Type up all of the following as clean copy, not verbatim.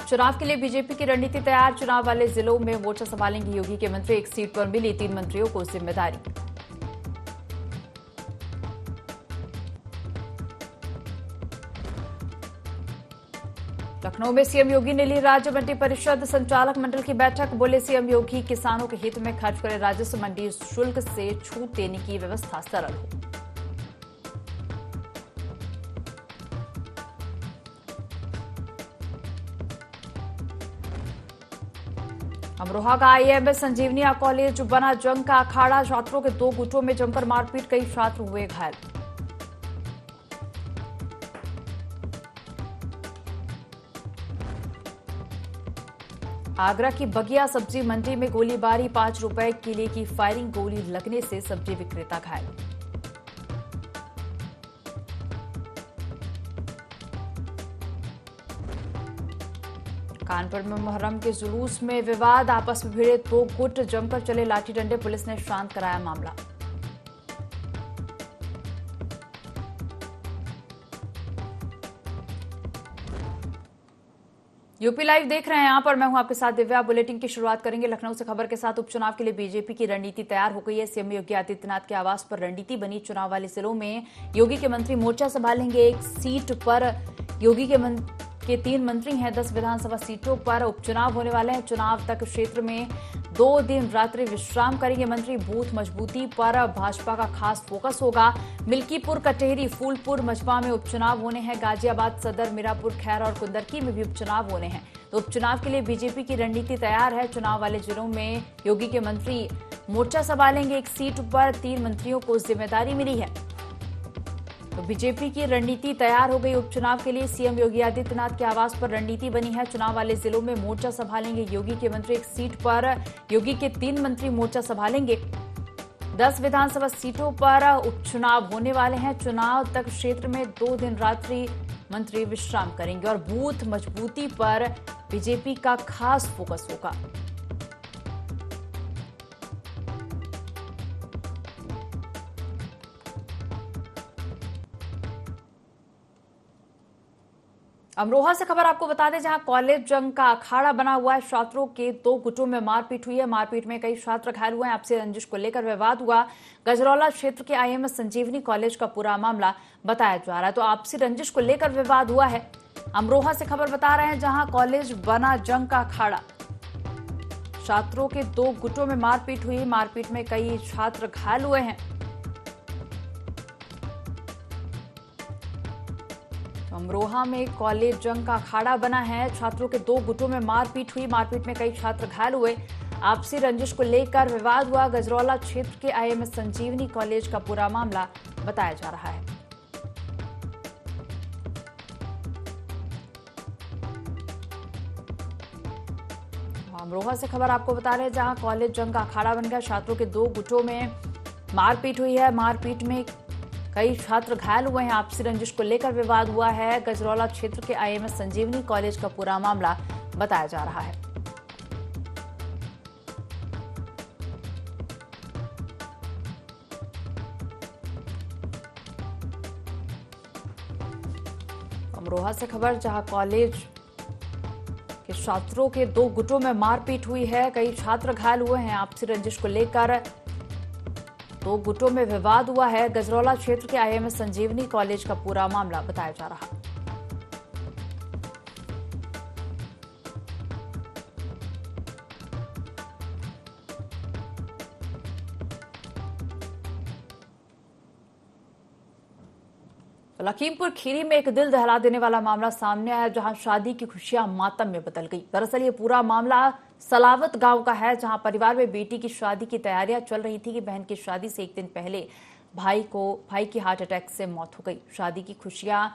उपचुनाव के लिए बीजेपी की रणनीति तैयार। चुनाव वाले जिलों में मोर्चा संभालेंगे योगी के मंत्री। एक सीट पर मिली 3 मंत्रियों को जिम्मेदारी। लखनऊ में सीएम योगी ने ली राज्य मंडी परिषद संचालक मंडल की बैठक। बोले सीएम योगी, किसानों के हित में खर्च करें राजस्व, मंडी शुल्क से छूट देने की व्यवस्था सरल हो। अमरोहा का आईएमएस संजीवनी कॉलेज बना जंग का अखाड़ा। छात्रों के 2 गुटों में जमकर मारपीट, कई छात्र हुए घायल। आगरा की बगिया सब्जी मंडी में गोलीबारी, 5 रुपए किले की फायरिंग, गोली लगने से सब्जी विक्रेता घायल। कानपुर में मुहर्रम के जुलूस में विवाद, आपस में भिड़े 2 गुट, जमकर चले लाठी डंडे, पुलिस ने शांत कराया मामला। यूपी लाइव देख रहे हैं यहां पर, मैं हूं आपके साथ दिव्या। बुलेटिन की शुरुआत करेंगे लखनऊ से खबर के साथ। उपचुनाव के लिए बीजेपी की रणनीति तैयार हो गई है। सीएम योगी आदित्यनाथ के आवास पर रणनीति बनी। चुनाव वाले जिलों में योगी के मंत्री मोर्चा संभालेंगे। एक सीट पर योगी के 3 मंत्री हैं। 10 विधानसभा सीटों पर उपचुनाव होने वाले हैं। चुनाव तक क्षेत्र में 2 दिन रात्रि विश्राम करेंगे मंत्री। बूथ मजबूती पर भाजपा का खास फोकस होगा। मिल्कीपुर, कटेहरी, फूलपुर, मजबा में उपचुनाव होने हैं। गाजियाबाद, सदर, मीरापुर, खैर और कुंदरकी में भी उपचुनाव होने हैं। तो उपचुनाव के लिए बीजेपी की रणनीति तैयार है। चुनाव वाले जिलों में योगी के मंत्री मोर्चा संभालेंगे। एक सीट पर 3 मंत्रियों को जिम्मेदारी मिली है। तो बीजेपी की रणनीति तैयार हो गई। उपचुनाव के लिए सीएम योगी आदित्यनाथ के आवास पर रणनीति बनी है। चुनाव वाले जिलों में मोर्चा संभालेंगे योगी के मंत्री। एक सीट पर योगी के 3 मंत्री मोर्चा संभालेंगे। 10 विधानसभा सीटों पर उपचुनाव होने वाले हैं। चुनाव तक क्षेत्र में 2 दिन रात्रि मंत्री विश्राम करेंगे और बूथ मजबूती पर बीजेपी का खास फोकस होगा। अमरोहा से खबर आपको बता दें, जहां कॉलेज जंग का अखाड़ा बना हुआ है। छात्रों के 2 गुटों में मारपीट हुई है। मारपीट में कई छात्र घायल हुए हैं। आपसी रंजिश को लेकर विवाद हुआ। गजरौला क्षेत्र के आईएमएस संजीवनी कॉलेज का पूरा मामला बताया जा रहा है। तो आपसी रंजिश को लेकर विवाद हुआ है। अमरोहा से खबर बता रहे हैं, जहां कॉलेज बना जंग का अखाड़ा। छात्रों के 2 गुटों में मारपीट हुई। मारपीट में कई छात्र घायल हुए हैं। अमरोहा में कॉलेज जंग का अखाड़ा बना है। छात्रों के 2 गुटों में मारपीट हुई। मारपीट में कई छात्र घायल हुए। आपसी रंजिश को लेकर विवाद हुआ। गजरौला क्षेत्र के आईएमएस संजीवनी कॉलेज का पूरा मामला बताया जा रहा है। अमरोहा से खबर आपको बता रहे हैं, जहां कॉलेज जंग का अखाड़ा बन गया। छात्रों के 2 गुटों में मारपीट हुई है। मारपीट में कई छात्र घायल हुए हैं। आपसी रंजिश को लेकर विवाद हुआ है। गजरौला क्षेत्र के आईएमएस संजीवनी कॉलेज का पूरा मामला बताया जा रहा है। अमरोहा से खबर, जहां कॉलेज के छात्रों के 2 गुटों में मारपीट हुई है। कई छात्र घायल हुए हैं। आपसी रंजिश को लेकर 2 गुटों में विवाद हुआ है। गजरौला क्षेत्र के आईएमएस संजीवनी कॉलेज का पूरा मामला बताया जा रहा है। लखीमपुर खीरी में एक दिल दहला देने वाला मामला सामने आया, जहां शादी की खुशियां मातम में बदल गई। दरअसल ये पूरा मामला सलावत गांव का है, जहां परिवार में बेटी की शादी की तैयारियां चल रही थी कि बहन की शादी से एक दिन पहले भाई की हार्ट अटैक से मौत हो गई। शादी की खुशियां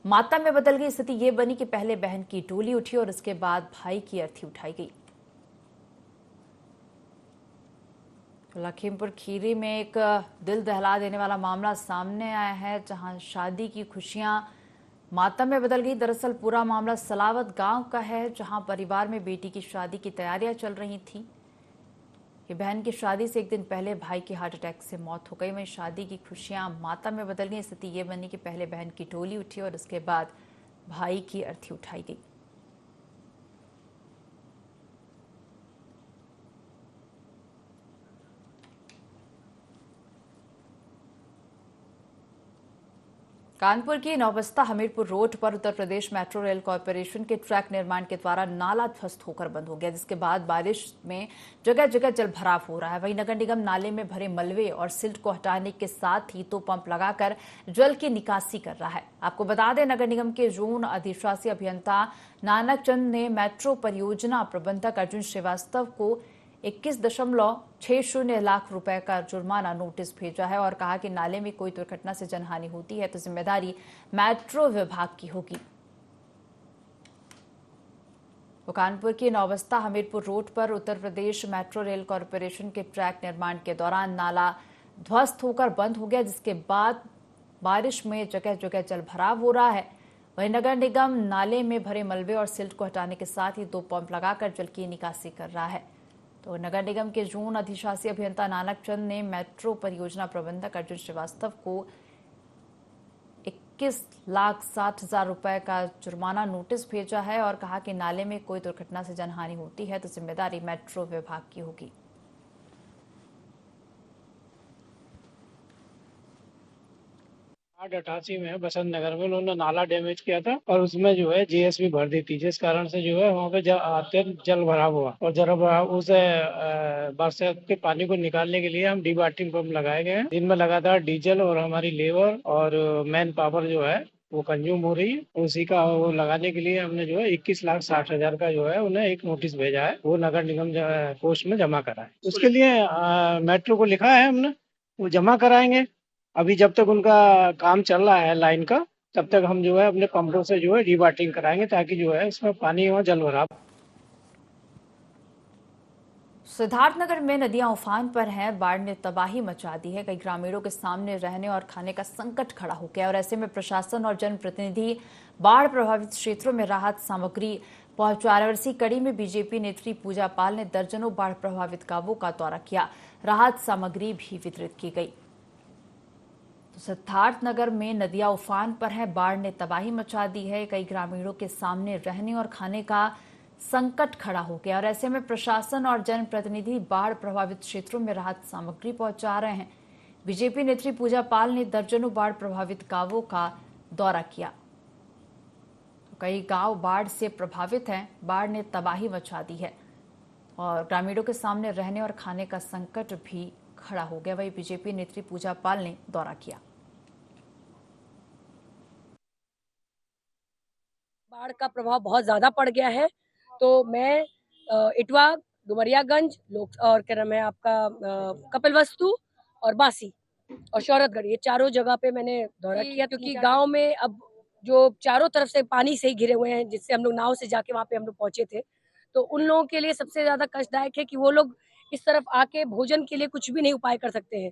मातम में बदल गई। स्थिति ये बनी कि पहले बहन की डोली उठी और उसके बाद भाई की अर्थी उठाई गई। लखीमपुर खीरी में एक दिल दहला देने वाला मामला सामने आया है, जहां शादी की खुशियां मातम में बदल गई। दरअसल पूरा मामला सलावत गांव का है, जहां परिवार में बेटी की शादी की तैयारियां चल रही थी कि बहन की शादी से एक दिन पहले भाई की हार्ट अटैक से मौत हो गई। वहीं शादी की खुशियां मातम में बदल गई। स्थिति ये बनी कि पहले बहन की डोली उठी और उसके बाद भाई की अर्थी उठाई गई। कानपुर की नौबस्ता हमीरपुर रोड पर Uttar Pradesh metro rail corporation के ट्रैक निर्माण के द्वारा नाला ध्वस्त होकर बंद हो गया, जिसके बाद बारिश में जगह जगह जल भराव हो रहा है। वहीं नगर निगम नाले में भरे मलबे और सिल्ट को हटाने के साथ ही 2 पंप लगाकर जल की निकासी कर रहा है। आपको बता दें, नगर निगम के जोन अधिशासी अभियंता नानक चंद ने मेट्रो परियोजना प्रबंधक अर्जुन श्रीवास्तव को 21.60 लाख रुपए का जुर्माना नोटिस भेजा है और कहा कि नाले में कोई दुर्घटना से जनहानि होती है तो जिम्मेदारी मेट्रो विभाग की होगी। कानपुर की नौबस्ता हमीरपुर रोड पर Uttar Pradesh metro rail corporation के ट्रैक निर्माण के दौरान नाला ध्वस्त होकर बंद हो गया, जिसके बाद बारिश में जगह जगह जल भराव हो रहा है। वहीं नगर निगम नाले में भरे मलबे और सिल्ट को हटाने के साथ ही 2 पंप लगाकर जल की निकासी कर रहा है। तो नगर निगम के जोन अधिशासी अभियंता नानक चंद ने मेट्रो परियोजना प्रबंधक अर्जुन श्रीवास्तव को 21,60,000 रुपए का जुर्माना नोटिस भेजा है और कहा कि नाले में कोई दुर्घटना से जनहानि होती है तो जिम्मेदारी मेट्रो विभाग की होगी। 88 में बसंत नगर में उन्होंने नाला डैमेज किया था और उसमें जो है जीएसबी भर दी थी, जिस कारण से जो है वहाँ पे अत्यंत जल भराव हुआ और जल भराव उस बरसात के पानी को निकालने के लिए हम डिबार्टिंग पंप लगाए गए हैं। इनमें लगातार डीजल और हमारी लेबर और मैन पावर जो है वो कंज्यूम हो रही है। उसी का वो लगाने के लिए हमने जो है 21,60,000 का जो है उन्हें एक नोटिस भेजा है, वो नगर निगम कोष में जमा करा है। उसके लिए मेट्रो को लिखा है हमने, वो जमा कराएंगे। अभी जब तक उनका काम चल रहा है लाइन का, तब तक हम जो है अपने पंपों से जो है रिवाटिंग कराएंगे ताकि जो है इसमें पानी और जल भराव। सिद्धार्थनगर में नदियां उफान पर हैं। बाढ़ ने तबाही मचा दी है। कई ग्रामीणों के सामने रहने और खाने का संकट खड़ा हो गया और ऐसे में प्रशासन और जनप्रतिनिधि बाढ़ प्रभावित क्षेत्रों में राहत सामग्री पहुंचा रहे। इसी कड़ी में बीजेपी नेत्री पूजा पाल ने दर्जनों बाढ़ प्रभावित गांवों का दौरा किया। राहत सामग्री भी वितरित की गई। तो सिद्धार्थनगर में नदियां उफान पर हैं। बाढ़ ने तबाही मचा दी है। कई ग्रामीणों के सामने रहने और खाने का संकट खड़ा हो गया और ऐसे में प्रशासन और जनप्रतिनिधि बाढ़ प्रभावित क्षेत्रों में राहत सामग्री पहुंचा रहे हैं। बीजेपी नेत्री पूजा पाल ने दर्जनों बाढ़ प्रभावित गांवों का दौरा किया। तो कई गांव बाढ़ से प्रभावित हैं। बाढ़ ने तबाही मचा दी है और ग्रामीणों के सामने रहने और खाने का संकट भी खड़ा हो गया। वही बीजेपी नेत्री पूजा पाल ने दौरा किया। बाढ़ का प्रभाव बहुत ज्यादा पड़ गया है, तो मैं इटवा, डुमरियागंज और क्या नाम है आपका कपिलवस्तु और बासी और शौहरतगढ़, ये चारों जगह पे मैंने दौरा किया, क्योंकि गांव में अब जो चारों तरफ से पानी से ही घिरे हुए हैं, जिससे हम लोग नाव से जाके वहां पे हम लोग पहुंचे थे, तो उन लोगों के लिए सबसे ज्यादा कष्टदायक है कि वो लोग इस तरफ आके भोजन के लिए कुछ भी नहीं उपाय कर सकते हैं।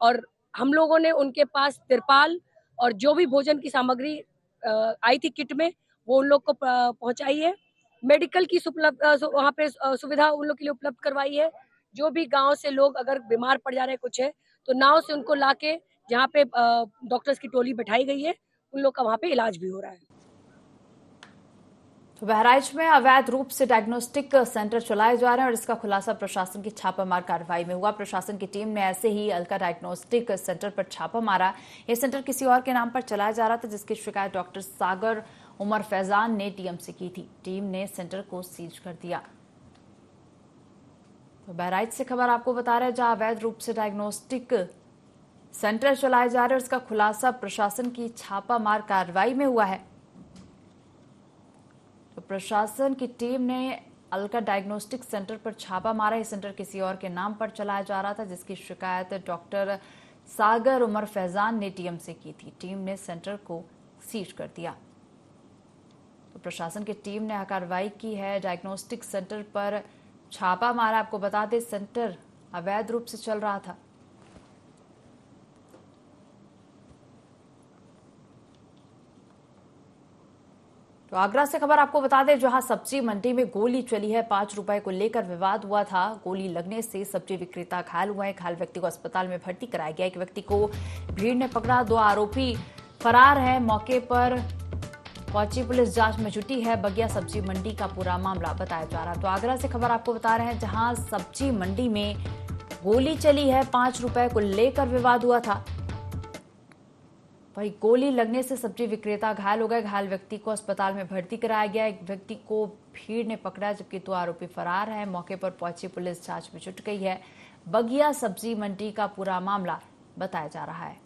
और हम लोगों ने उनके पास तिरपाल और जो भी भोजन की सामग्री आई थी किट में, वो उन लोग को पहुंचाई है। मेडिकल की वहाँ पे सुविधा उन लोग के लिए उपलब्ध करवाई है। जो भी गांव से लोग अगर बीमार पड़ जा रहे हैं कुछ है, तो नाव से उनको लाके जहाँ पे डॉक्टर्स की टोली बैठाई गई है, उन लोग का वहाँ पे इलाज भी हो रहा है। तो बहराइच में अवैध रूप से डायग्नोस्टिक सेंटर चलाए जा रहे हैं और इसका खुलासा प्रशासन की छापामार कार्रवाई में हुआ। प्रशासन की टीम ने ऐसे ही अलका डायग्नोस्टिक सेंटर पर छापा मारा। यह सेंटर किसी और के नाम पर चलाया जा रहा था, जिसकी शिकायत डॉक्टर सागर उमर फैजान ने टीएम से की थी। टीम ने सेंटर को सीज कर दिया। तो बहराइच से खबर आपको बता रहे हैं, जहां अवैध रूप से डायग्नोस्टिक सेंटर चलाए जा रहे हैं, इसका खुलासा प्रशासन की छापामार कार्रवाई में हुआ है। तो प्रशासन की टीम ने अलका डायग्नोस्टिक सेंटर पर छापा मारा। यह सेंटर किसी और के नाम पर चलाया जा रहा था, जिसकी शिकायत डॉक्टर सागर उमर फैजान ने टीएम से की थी। टीम ने सेंटर को सीज कर दिया। तो प्रशासन की टीम ने कार्रवाई की है, डायग्नोस्टिक सेंटर पर छापा मारा। आपको बता दें, सेंटर अवैध रूप से चल रहा था। तो आगरा से खबर आपको बता दें, जहां सब्जी मंडी में गोली चली है। 5 रुपए को लेकर विवाद हुआ था। गोली लगने से सब्जी विक्रेता घायल हुए हैं। घायल व्यक्ति को अस्पताल में भर्ती कराया गया। एक व्यक्ति को भीड़ ने पकड़ा। 2 आरोपी फरार है। मौके पर पहुंची पुलिस जांच में जुटी है। बगिया सब्जी मंडी का पूरा मामला बताया जा रहा है। तो आगरा से खबर आपको बता रहे हैं, जहां सब्जी मंडी में गोली चली है। 5 रुपए को लेकर विवाद हुआ था। वहीं गोली लगने से सब्जी विक्रेता घायल हो गए। घायल व्यक्ति को अस्पताल में भर्ती कराया गया। एक व्यक्ति को भीड़ ने पकड़ा जबकि 2 आरोपी फरार हैं। मौके पर पहुंची पुलिस जांच में जुट गई है। बगिया सब्जी मंडी का पूरा मामला बताया जा रहा है।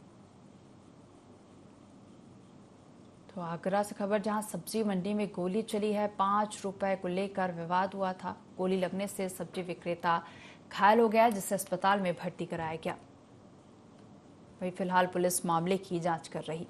तो आगरा से खबर, जहां सब्जी मंडी में गोली चली है। 5 रुपए को लेकर विवाद हुआ था। गोली लगने से सब्जी विक्रेता घायल हो गया जिसे अस्पताल में भर्ती कराया गया। वहीं फिलहाल पुलिस मामले की जांच कर रही।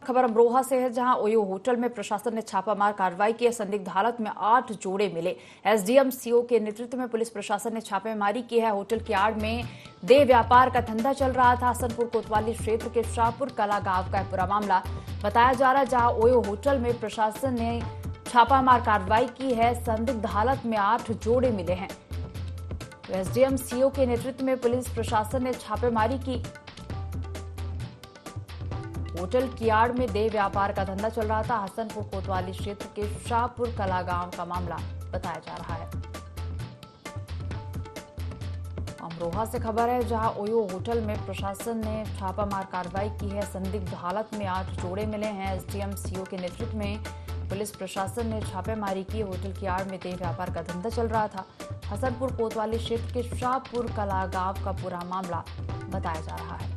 खबर अमरोहा से है, जहां ओयो होटल में प्रशासन ने छापामार कार्रवाई की है। संदिग्ध हालत में 8 जोड़े मिले। एसडीएम सीओ के नेतृत्व में पुलिस प्रशासन ने छापेमारी की है। होटल की आड़ में देह व्यापार का धंधा चल रहा था। हसनपुर कोतवाली क्षेत्र के शाहपुर कला गांव का पूरा मामला बताया जा रहा है, जहां ओयो होटल में प्रशासन ने छापामार कार्रवाई की है। संदिग्ध हालत में 8 जोड़े मिले हैं। एसडीएम सीओ के नेतृत्व में पुलिस प्रशासन ने छापेमारी की। होटल की आड़ में देह व्यापार का धंधा चल रहा था। हसनपुर कोतवाली क्षेत्र के शाहपुर कला गांव का मामला बताया जा रहा है। अमरोहा से खबर है, जहां ओयो होटल में प्रशासन ने छापामार कार्रवाई की है। संदिग्ध हालत में 8 जोड़े मिले हैं। एसडीएम सीओ के नेतृत्व में पुलिस प्रशासन ने छापेमारी की। होटल की आड़ में देह व्यापार का धंधा चल रहा था। हसनपुर कोतवाली क्षेत्र के शाहपुर कला गांव का पूरा मामला बताया जा रहा है।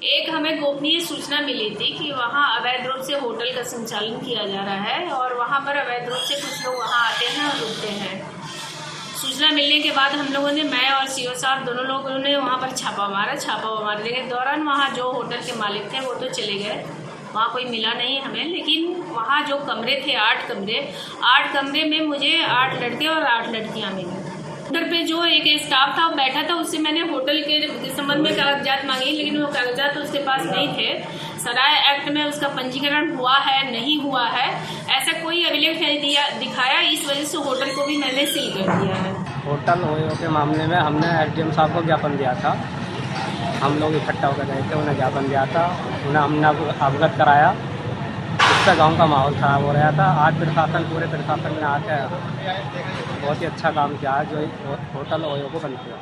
एक हमें गोपनीय सूचना मिली थी कि वहाँ अवैध रूप से होटल का संचालन किया जा रहा है और वहाँ पर अवैध रूप से कुछ लोग वहाँ आते हैं और रुकते हैं। सूचना मिलने के बाद हम लोगों ने, मैं और सीओ साहब दोनों लोगों ने वहाँ पर छापा मारने के दौरान वहाँ जो होटल के मालिक थे वो तो चले गए, वहाँ कोई मिला नहीं हमें। लेकिन वहाँ जो कमरे थे 8 कमरे में मुझे 8 लड़के और 8 लड़कियाँ मिली। होटल पे जो एक स्टाफ था वो बैठा था, उससे मैंने होटल के संबंध में कागजात मांगे, लेकिन वो कागजात उसके पास नहीं थे। सराय एक्ट में उसका पंजीकरण हुआ है नहीं हुआ है ऐसा कोई अभिलेख नहीं दिखाया। इस वजह से होटल को भी मैंने सील कर दिया है। होटल ओयो के मामले में हमने एसडीएम साहब को ज्ञापन दिया था। हम लोग इकट्ठा होकर गए थे, उन्हें ज्ञापन दिया था, उन्हें हमने अवगत कराया। इससे गांव का माहौल खराब हो रहा था। आज पूरे प्रशासन ने आकर बहुत ही अच्छा काम किया जो होटल ओयो को बंद किया।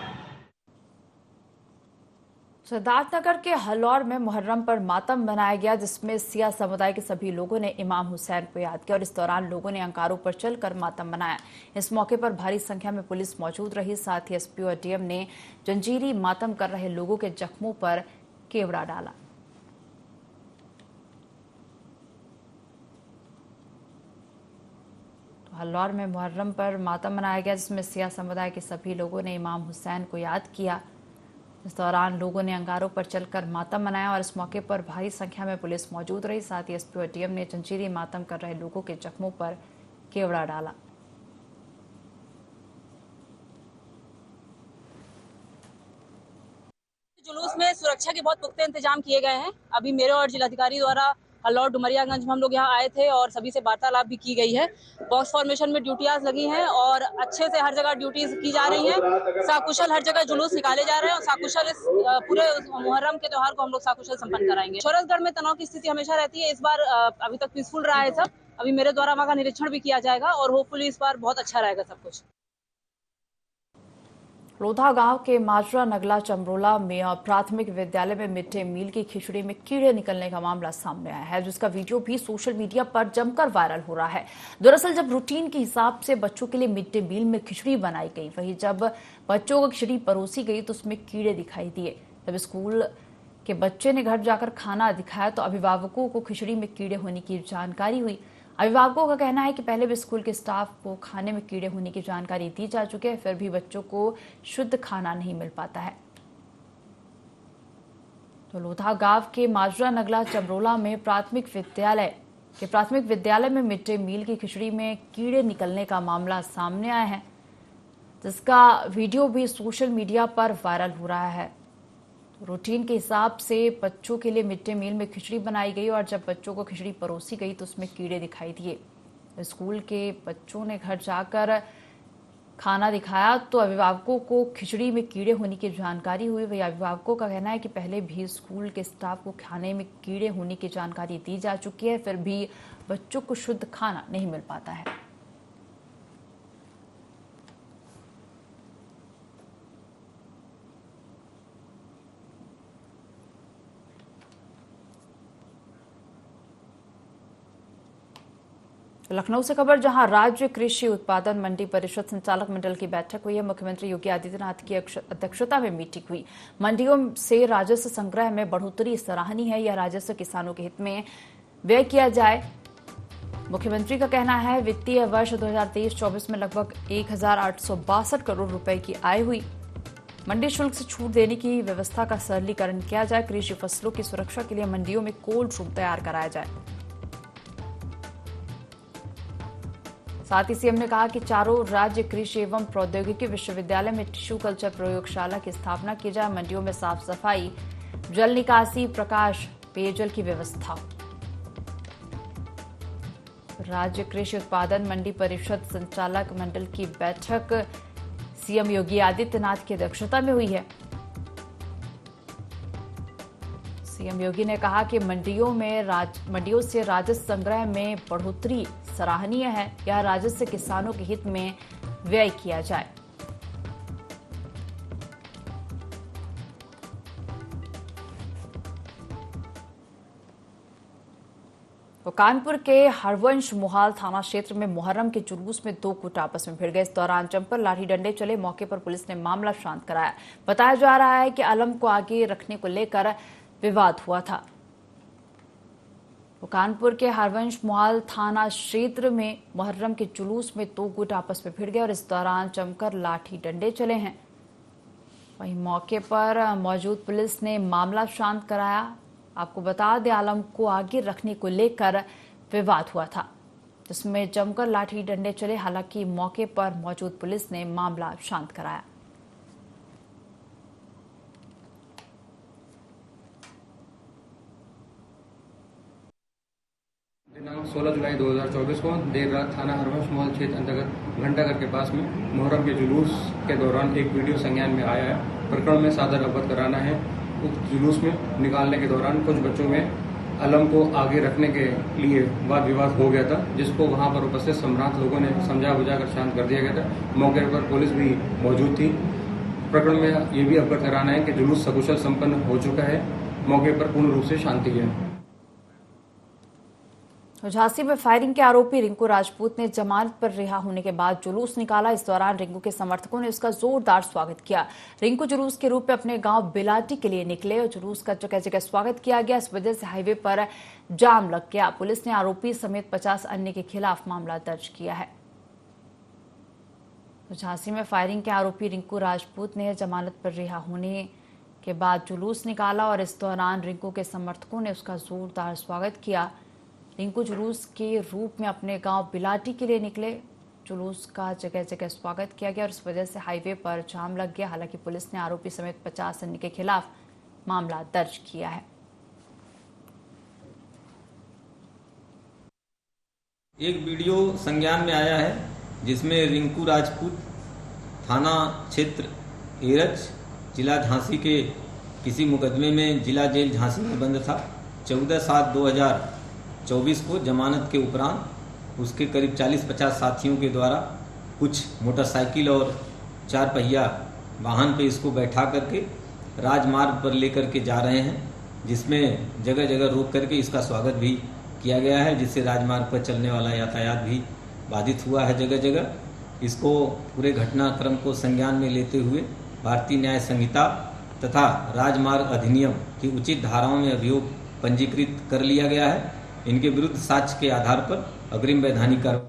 सिद्धार्थनगर के हलौर में मुहर्रम पर मातम मनाया गया, जिसमें सिया समुदाय के सभी लोगों ने इमाम हुसैन को याद किया और इस दौरान लोगों ने अंगारों पर चलकर मातम मनाया। इस मौके पर भारी संख्या में पुलिस मौजूद रही। साथ ही एसपी और डीएम ने जंजीरी मातम कर रहे लोगों के जख्मों पर केवड़ा डाला। हल्लौर में मुहर्रम पर मातम मनाया गया, जिसमें सिया समुदाय के सभी लोगों ने इमाम हुसैन को याद किया। इस दौरान लोगों ने अंगारों पर चलकर मातम मनाया और इस मौके पर भारी संख्या में पुलिस मौजूद रही। साथ ही एसपी और डीएम ने जंजीरी मातम कर रहे लोगों के जख्मों पर केवड़ा डाला। जुलूस में सुरक्षा के बहुत पुख्ते इंतजाम किए गए हैं। अभी मेरे और जिलाधिकारी द्वारा हल्लौर डुमरियागंज में हम लोग यहाँ आए थे और सभी से वार्तालाप भी की गई है। बॉक्स फॉर्मेशन में ड्यूटियां लगी हैं और अच्छे से हर जगह ड्यूटीज की जा रही हैं। साकुशल हर जगह जुलूस निकाले जा रहे हैं और साकुशल इस पूरे मुहर्रम के त्योहार को हम लोग साकुशल संपन्न कराएंगे। शौरतगढ़ में तनाव की स्थिति हमेशा रहती है, इस बार अभी तक पीसफुल रहा है सब। अभी मेरे द्वारा वहाँ का निरीक्षण भी किया जाएगा और होपफुली इस बार बहुत अच्छा रहेगा सब कुछ। लोधा गांव के माजरा नगला चमरोला में प्राथमिक विद्यालय में मिड डे मील की खिचड़ी में कीड़े निकलने का मामला सामने आया है, जिसका वीडियो भी सोशल मीडिया पर जमकर वायरल हो रहा है। दरअसल जब रूटीन के हिसाब से बच्चों के लिए मिड डे मील में खिचड़ी बनाई गई, वहीं जब बच्चों को खिचड़ी परोसी गई तो उसमें कीड़े दिखाई दिए। जब स्कूल के बच्चे ने घर जाकर खाना दिखाया तो अभिभावकों को खिचड़ी में कीड़े होने की जानकारी हुई। अभिभावकों का कहना है कि पहले भी स्कूल के स्टाफ को खाने में कीड़े होने की जानकारी दी जा चुकी है, फिर भी बच्चों को शुद्ध खाना नहीं मिल पाता है। तो लोधा गांव के माजरा नगला चमरोला में प्राथमिक विद्यालय में मिड डे मील की खिचड़ी में कीड़े निकलने का मामला सामने आया है, जिसका वीडियो भी सोशल मीडिया पर वायरल हो रहा है। रूटीन के हिसाब से बच्चों के लिए मिड डे मील में खिचड़ी बनाई गई और जब बच्चों को खिचड़ी परोसी गई तो उसमें कीड़े दिखाई दिए। स्कूल के बच्चों ने घर जाकर खाना दिखाया तो अभिभावकों को खिचड़ी में कीड़े होने की जानकारी हुई। वही अभिभावकों का कहना है कि पहले भी स्कूल के स्टाफ को खाने में कीड़े होने की जानकारी दी जा चुकी है, फिर भी बच्चों को शुद्ध खाना नहीं मिल पाता है। लखनऊ से खबर, जहां राज्य कृषि उत्पादन मंडी परिषद संचालक मंडल की बैठक हुई है। मुख्यमंत्री योगी आदित्यनाथ की अध्यक्षता में मीटिंग हुई। मंडियों से राजस्व संग्रह में बढ़ोतरी सराहनीय है। यह राजस्व किसानों के हित में व्यय किया जाए। मुख्यमंत्री का कहना है वित्तीय वर्ष 2023-24 में लगभग 1,862 करोड़ रुपए की आय हुई। मंडी शुल्क से छूट देने की व्यवस्था का सरलीकरण किया जाए। कृषि फसलों की सुरक्षा के लिए मंडियों में कोल्ड रूम तैयार कराया जाए। साथ ही सीएम ने कहा कि चारों राज्य कृषि एवं प्रौद्योगिकी विश्वविद्यालय में टिश्यू कल्चर प्रयोगशाला की स्थापना की जाए। मंडियों में साफ सफाई, जल निकासी, प्रकाश, पेयजल की व्यवस्था। राज्य कृषि उत्पादन मंडी परिषद संचालक मंडल की बैठक सीएम योगी आदित्यनाथ की अध्यक्षता में हुई है। सीएम योगी ने कहा कि मंडियों से राजस्व संग्रह में बढ़ोतरी सराहनीय है। यह राजस्व किसानों के हित में व्यय किया जाए। तो कानपुर के हरवंश मोहाल थाना क्षेत्र में मुहर्रम के जुलूस में दो गुट आपस में भिड़ गए। इस दौरान जमकर लाठी डंडे चले। मौके पर पुलिस ने मामला शांत कराया। बताया जा रहा है कि अलम को आगे रखने को लेकर विवाद हुआ था। कानपुर के हरवंश मोहाल थाना क्षेत्र में मुहर्रम के जुलूस में दो गुट आपस में भिड़ गए और इस दौरान जमकर लाठी डंडे चले हैं। वहीं मौके पर मौजूद पुलिस ने मामला शांत कराया। आपको बता दें, आलम को आगे रखने को लेकर विवाद हुआ था, जिसमें जमकर लाठी डंडे चले। हालांकि मौके पर मौजूद पुलिस ने मामला शांत कराया। दिनांक 16 जुलाई 2024 को देर रात थाना हरवंश मोहाल क्षेत्र अंतर्गत घंटाघर के पास में मुहर्रम के जुलूस के दौरान एक वीडियो संज्ञान में आया है। प्रकरण में सादर अवगत कराना है। उक्त जुलूस में निकालने के दौरान कुछ बच्चों में अलम को आगे रखने के लिए वाद विवाद हो गया था, जिसको वहां पर उपस्थित सम्रांत लोगों ने समझा बुझाकर शांत कर दिया गया था। मौके पर पुलिस भी मौजूद थी। प्रकरण में ये भी अवगत कराना है कि जुलूस सकुशल संपन्न हो चुका है। मौके पर पूर्ण रूप से शांति है। झांसी में फायरिंग के आरोपी रिंकू राजपूत ने जमानत पर रिहा होने के बाद जुलूस निकाला। इस दौरान रिंकू के समर्थकों ने उसका जोरदार स्वागत किया। रिंकू जुलूस के रूप में अपने गांव बिलाटी के लिए निकले और जुलूस का जगह जगह स्वागत किया गया। इस वजह से हाईवे पर जाम लग गया। पुलिस ने आरोपी समेत 50 अन्य के खिलाफ मामला दर्ज किया है। झांसी में फायरिंग के आरोपी रिंकू राजपूत ने जमानत पर रिहा होने के बाद जुलूस निकाला और इस दौरान रिंकू के समर्थकों ने उसका जोरदार स्वागत किया। रिंकू जुलूस के रूप में अपने गांव बिलाटी के लिए निकले। जुलूस का जगह जगह स्वागत किया गया और इस वजह से हाईवे पर जाम लग गया। हालांकि पुलिस ने आरोपी समेत 50 अन्य के खिलाफ मामला दर्ज किया है। एक वीडियो संज्ञान में आया है जिसमें रिंकू राजपूत थाना क्षेत्र एरच जिला झांसी के किसी मुकदमे में जिला जेल झांसी में बंद था। 14/7/2024 को जमानत के उपरांत उसके करीब 40-50 साथियों के द्वारा कुछ मोटरसाइकिल और 4 पहिया वाहन पे इसको बैठा करके राजमार्ग पर लेकर के जा रहे हैं, जिसमें जगह जगह रोक करके इसका स्वागत भी किया गया है, जिससे राजमार्ग पर चलने वाला यातायात भी बाधित हुआ है जगह जगह। इसको पूरे घटनाक्रम को संज्ञान में लेते हुए भारतीय न्याय संहिता तथा राजमार्ग अधिनियम की उचित धाराओं में अभियोग पंजीकृत कर लिया गया है। इनके विरुद्ध साक्ष्य के आधार पर अग्रिम वैधानिक कार्रवाई।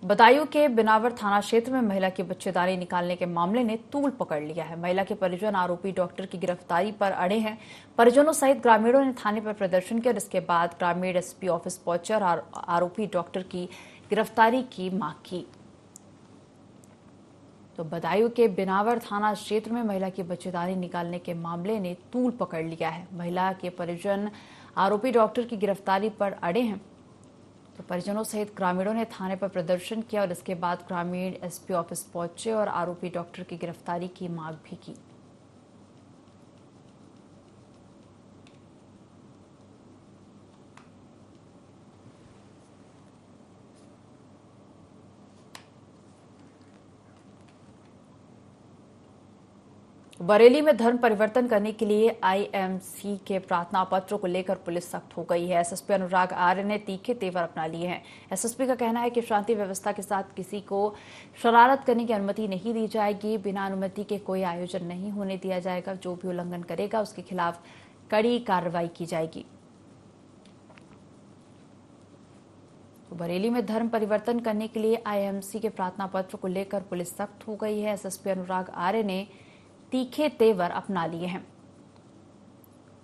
बदायूं के बिनावर थाना क्षेत्र में महिला की बच्चेदानी निकालने के मामले ने तूल पकड़ लिया है। महिला के परिजन आरोपी डॉक्टर की गिरफ्तारी पर अड़े हैं। परिजनों सहित ग्रामीणों ने थाने पर प्रदर्शन किया और इसके बाद ग्रामीण एसपी ऑफिस पहुंचे और आरोपी डॉक्टर की गिरफ्तारी की मांग की। तो बदायूं के बिनावर थाना क्षेत्र में महिला की बच्चेदानी निकालने के मामले ने तूल पकड़ लिया है। महिला के परिजन आरोपी डॉक्टर की गिरफ्तारी पर अड़े हैं। तो परिजनों सहित ग्रामीणों ने थाने पर प्रदर्शन किया और इसके बाद ग्रामीण एसपी ऑफिस पहुंचे और आरोपी डॉक्टर की गिरफ्तारी की मांग भी की। बरेली में धर्म परिवर्तन करने के लिए आईएमसी के प्रार्थना पत्र को लेकर पुलिस सख्त हो गई है। एसएसपी अनुराग आर्य ने तीखे तेवर अपना लिए हैं। एसएसपी का कहना है कि शांति व्यवस्था के साथ किसी को शरारत करने की अनुमति नहीं दी जाएगी। बिना अनुमति के कोई आयोजन नहीं होने दिया जाएगा। जो भी उल्लंघन करेगा उसके खिलाफ कड़ी कार्रवाई की जाएगी। तो बरेली में धर्म परिवर्तन करने के लिए आईएमसी के प्रार्थना पत्र को लेकर पुलिस सख्त हो गई है। एसएसपी अनुराग आर्य ने तीखे तेवर अपना लिए हैं।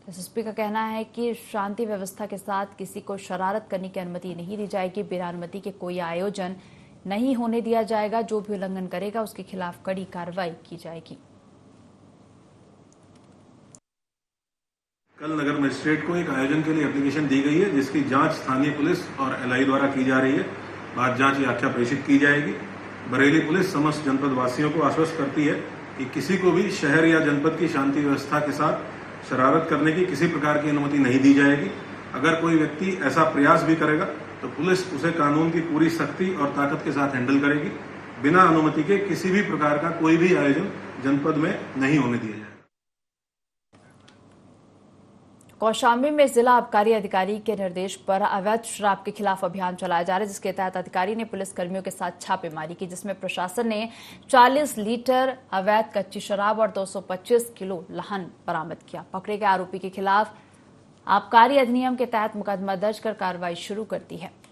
एसएसपी का कहना है कि शांति व्यवस्था के साथ किसी को शरारत करने की अनुमति नहीं दी जाएगी। बिना अनुमति के कोई आयोजन नहीं होने दिया जाएगा। जो भी उल्लंघन करेगा उसके खिलाफ कड़ी कार्रवाई की जाएगी। कल नगर मजिस्ट्रेट को एक आयोजन के लिए एप्लीकेशन दी गई है, जिसकी जांच स्थानीय पुलिस और एलआई द्वारा की जा रही है। बाद जांच व्याख्या प्रेषित की जाएगी। बरेली पुलिस समस्त जनपद वासियों को आश्वस्त करती है कि किसी को भी शहर या जनपद की शांति व्यवस्था के साथ शरारत करने की किसी प्रकार की अनुमति नहीं दी जाएगी। अगर कोई व्यक्ति ऐसा प्रयास भी करेगा तो पुलिस उसे कानून की पूरी सख्ती और ताकत के साथ हैंडल करेगी। बिना अनुमति के किसी भी प्रकार का कोई भी आयोजन जनपद में नहीं होने दिया जाएगा। कौशाम्बी में जिला आबकारी अधिकारी के निर्देश पर अवैध शराब के खिलाफ अभियान चलाया जा रहा है, जिसके तहत अधिकारी ने पुलिस कर्मियों के साथ छापेमारी की, जिसमें प्रशासन ने 40 लीटर अवैध कच्ची शराब और 225 किलो लहन बरामद किया। पकड़े गए आरोपी के खिलाफ आबकारी अधिनियम के तहत मुकदमा दर्ज कर कार्रवाई शुरू कर दी है।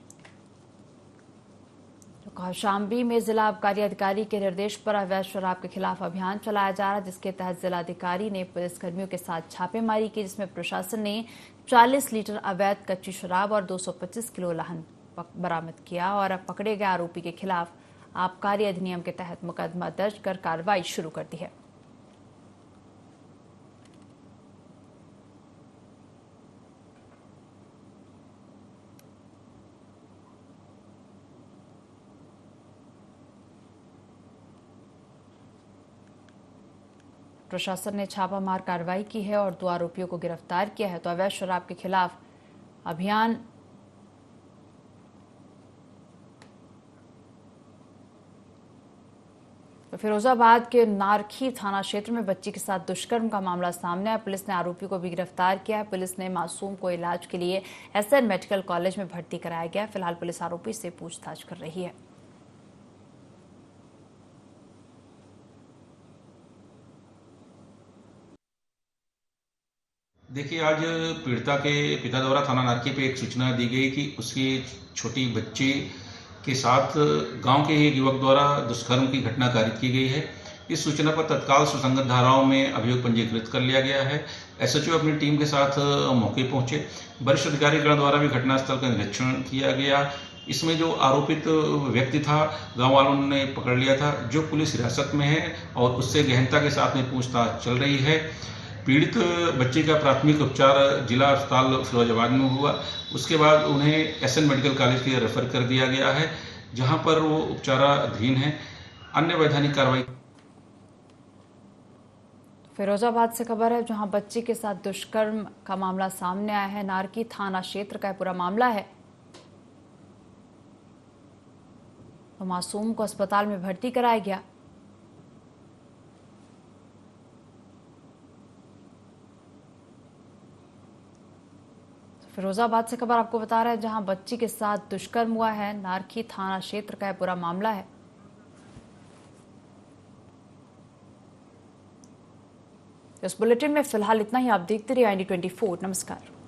कौशाम्बी में जिला आबकारी अधिकारी के निर्देश पर अवैध शराब के खिलाफ अभियान चलाया जा रहा है, जिसके तहत जिलाधिकारी ने पुलिसकर्मियों के साथ छापेमारी की, जिसमें प्रशासन ने 40 लीटर अवैध कच्ची शराब और 225 किलो लहन बरामद किया और पकड़े गए आरोपी के खिलाफ आबकारी अधिनियम के तहत मुकदमा दर्ज कर कार्रवाई शुरू कर दी है। प्रशासन ने छापामार कार्रवाई की है और 2 आरोपियों को गिरफ्तार किया है। तो अवैध शराब के खिलाफ अभियान तो फिरोजाबाद के नारखी थाना क्षेत्र में बच्ची के साथ दुष्कर्म का मामला सामने आया। पुलिस ने आरोपी को भी गिरफ्तार किया है। पुलिस ने मासूम को इलाज के लिए एसएन मेडिकल कॉलेज में भर्ती कराया गया। फिलहाल पुलिस आरोपी से पूछताछ कर रही है। देखिए, आज पीड़िता के पिता द्वारा थाना नारकी पे एक सूचना दी गई कि उसकी छोटी बच्ची के साथ गांव के एक युवक द्वारा दुष्कर्म की घटना कारित की गई है। इस सूचना पर तत्काल सुसंगत धाराओं में अभियोग पंजीकृत कर लिया गया है। एसएचओ अपनी टीम के साथ मौके पहुंचे। वरिष्ठ अधिकारीगण द्वारा भी घटनास्थल का निरीक्षण किया गया। इसमें जो आरोपित व्यक्ति था, गाँव वालों ने पकड़ लिया था, जो पुलिस हिरासत में है और उससे गहनता के साथ में पूछताछ चल रही है। पीड़ित बच्चे का प्राथमिक उपचार जिला अस्पताल फिरोजाबाद में हुआ। उसके बाद उन्हें एसएन मेडिकल कॉलेज के लिए रेफर कर दिया गया है, जहां पर वो उपचाराधीन है। अन्य वैधानिक कार्रवाई। फिरोजाबाद से खबर है, जहां बच्ची के साथ दुष्कर्म का मामला सामने आया है। नारकी थाना क्षेत्र का पूरा मामला है। तो मासूम को अस्पताल में भर्ती कराया गया। फिरोजाबाद से खबर आपको बता रहे हैं, जहां बच्ची के साथ दुष्कर्म हुआ है। नारखी थाना क्षेत्र का पूरा मामला है। इस बुलेटिन में फिलहाल इतना ही। आप देखते रहिए IND24। नमस्कार।